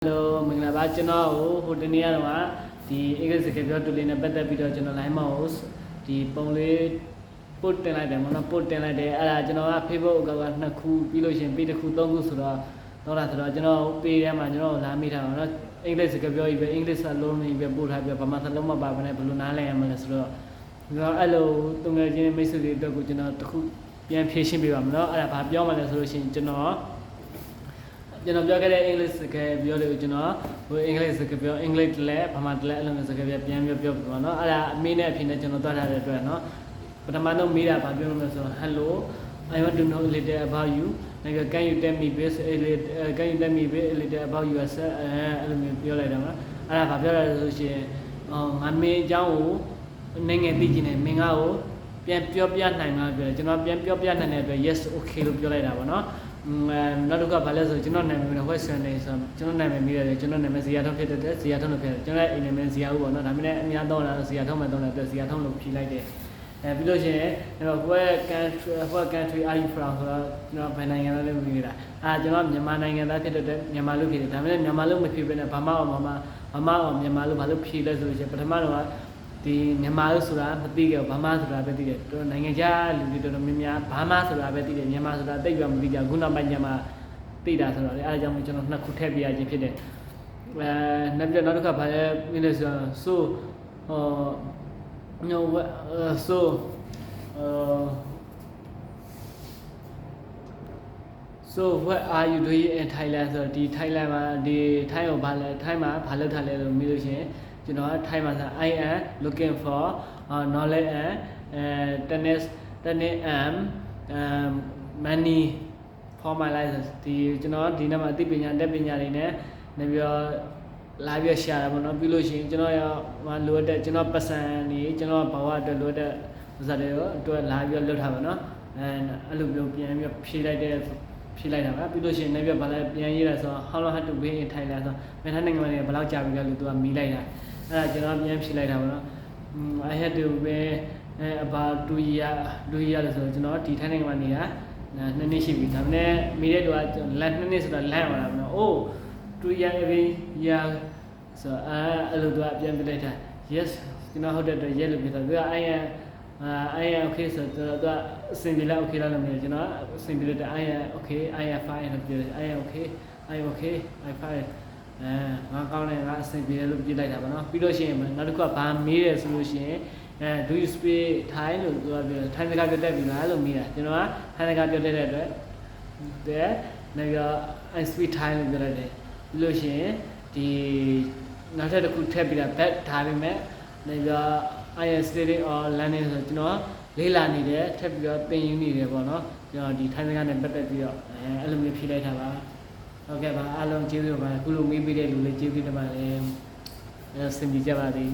Hello, mình là ba channel hồ tây nia đúng không ạ? Thì cái sự kiện đó tụi mình bắt đầu video channel lại mouse thì phong lê post tên lại để mà nó post tên lại để à channel Facebook các bạn nó khu pilotion page khu tông khu sửa đó là sửa channel page mà channel làm gì thằng nó English cái video về English là luôn về bút hay về phần mặt luôn mà bà bên này luôn nãy là em là sửa rồi hello tụi người trên mấy sự kiện đó của channel khu bien phía trên bị bấm đó à bàပြောmà là sửa channelကျွန်တော်ပြောခဲ့တဲ့ English စကားပြောလို့ကျွန်တော်ဟို English စကားပြော English လဲဗမာတလဲအဲ့လိုမျိုးစကားပြောပြန်ပြောပါတော့အဲ့ဒါအမေနဲ့အဖေနဲ့ကျွန်တော်တွားထားတဲ့အတွက်เนาะပထမဆုံးမေးတာဗာပြောလို့ဆိုတော့ Hello I want to know a little about you like can you tell me this can you tell me a little about yourself အဲ့လိုမျိုးပြောလိုက်တာနော်အဲ့ဒါဗာပြောရလို့ဆိုရင်ငါမင်းအကြောင်းကိုနိုင်ငံသိချင်တယ်မင်းကကိုပြန်ပြောပြနိုင်မှာပြောတယ်ကျွန်တော်ပြန်ပြောပြနိုင်တဲ့အတွက် yes okay လို့ပြောလိုက်တာပါเนาะနောက်တစ်ခါဘာလဲဆိုကျွန်တော်နာမည်က Western နေဆိုကျွန်တော်နာမည်မိရတယ်ကျွန်တော်နာမည်ဇီယာထုံးဖြစ်တဲ့ဇီယာထုံးလို့ဖြစ်တယ်ကျွန်တော်ရဲ့အိမ်နာမည်ဇီယာဦးပေါ့နော်ဒါပေမဲ့အများတော့လာဇီယာထုံးမှတော့လာတဲ့ဇီယာထုံးလို့ဖြေလိုက်တယ်ပြီးလို့ရှိရင်ကျွန်တော် what country are you from ဆိုတော့ကျွန်တော်ဘယ်နိုင်ငံသားလဲမသိနေတာကျွန်တော်မြန်မာနိုင်ငံသားဖြစ်တဲ့မြန်မာလူဖြစ်တယ်ဒါပေမဲ့မြန်မာလူမဖြစ်ဘဲနဲ့ဗမာအောင်မြန်မာလူဘာလို့ဖြေလဲဆိုလို့ရှိရင်ပထမတော့ဒီမြန်မာလို့ဆိုတာမသိကြဘူးဗမာဆိုတာပဲသိတယ်တော်နိုင်ငံခြားလူတွေတော်တော်များများဗမာဆိုတာပဲသိတယ်မြန်မာဆိုတာသိကြမသိကြခုနောက်ပိုင်းကျမှသိတာဆိုတော့လေအဲဒါကြောင့်ကျွန်တော်နှစ်ခုထည့်ပြရခြင်းဖြစ်တယ်နောက်တစ်ခါဗာလဲမင်းလဲဆိုso what are you doing in Thailand ဆိုတော့ဒီ Thailand မှာဒီ Thai ကိုဗာလဲ Thai မှာဗာလုပ်ထားလဲလို့မေးလို့ရှိရင်ကျွန်တော် Thai မှာဆို I am looking for knowledge and tennis and money for my life ဒီကျွန်တော်ဒီနေ့မှာအသိပညာတက်ပညာတွေနဲ့နေပြီးတော့လာပြီး share တာပေါ့နော်ပြီးလို့ရှိရင်ကျွန်တော်ရလိုအပ်တဲ့ကျွန်တော်ပတ်စံနေကျွန်တော်ဘဝအတွက်လိုအပ်တဲ့ဥစ္စာတွေကိုအတွက်လာပြီးလွတ်ထားပါနော်အဲ့လိုမျိုးပြန်ပြီးဖြည့်လိုက်တာပါပြီးလို့ရှိရင်လည်းဗာလဲပြန်ရေးတာဆိုတော့ how long had to be in Thailand ဆိုတော့မြန်မာနိုင်ငံမှာဘယ်လောက်ကြာပြီလဲလို့သူကမီးလိုက်တာအဲ့ဒါကျွန်တော်ပြန်ဖြည့်လိုက်တာပေါ့နော် I had to be about 2 year လို့ဆိုတော့ကျွန်တော်ဒီထိုင်းနိုင်ငံမှာနေတာ2 နှစ်ရှိပြီဒါပေမဲ့မိတဲ့တူကလန်2 နှစ်ဆိုတော့လန့်သွားတာပေါ့နော် oh 2 year every year ဆိုအဲ့လိုသူကပြန်ပြလိုက်တာ yes ကျွန်တော်ဟုတ်တဲ့အတွက် yes လို့ပြောတာသူက I am okay ဆိုတော့သူကအဆင်ပြေလား okay လားလို့ပြောကျွန်တော်အဆင်ပြေတဲ့ I am okay I am fine လို့ပြောတယ် I am okay I am okay I fine ငါကောင်းတယ်ငါအဆင်ပြေတယ်လို့ပြလိုက်တာပါနော်ပြီးလို့ရှိရင်နောက်တစ်ခုကဘာမေးတယ်ဆိုလို့ရှိရင်do you speak Thai လို့သူကပြော Thai စကားပြောတတ်ပြီလားလို့မေးတာကျွန်တော်က Thai စကားပြောတတ်တဲ့အတွက်နောက် I speak Thai လို့ပြောလိုက်တယ်ပြီးလို့ရှိရင်ဒီနောက်တစ်ခုထည့်ပြီးတာ back ထားပြီးမဲ့နောက် I am studying or learning ဆိုကျွန်တော်လေးလာနေတယ်ထပ်ပြီးတော့သင်ယူနေတယ်ပေါ့နော်ကျွန်တော်ဒီ Thai စကားနဲ့ပတ်သက်ပြီးတော့အဲ့လိုမျိုးဖြေလိုက်တာပါဟုတ်ကဲ့ပါအားလုံးကျေးဇူးပါခုလိုမေးပေးတဲ့လူလေးကျေးဇူးတင်ပါတယ်ဆင်ပြေကြပါသည်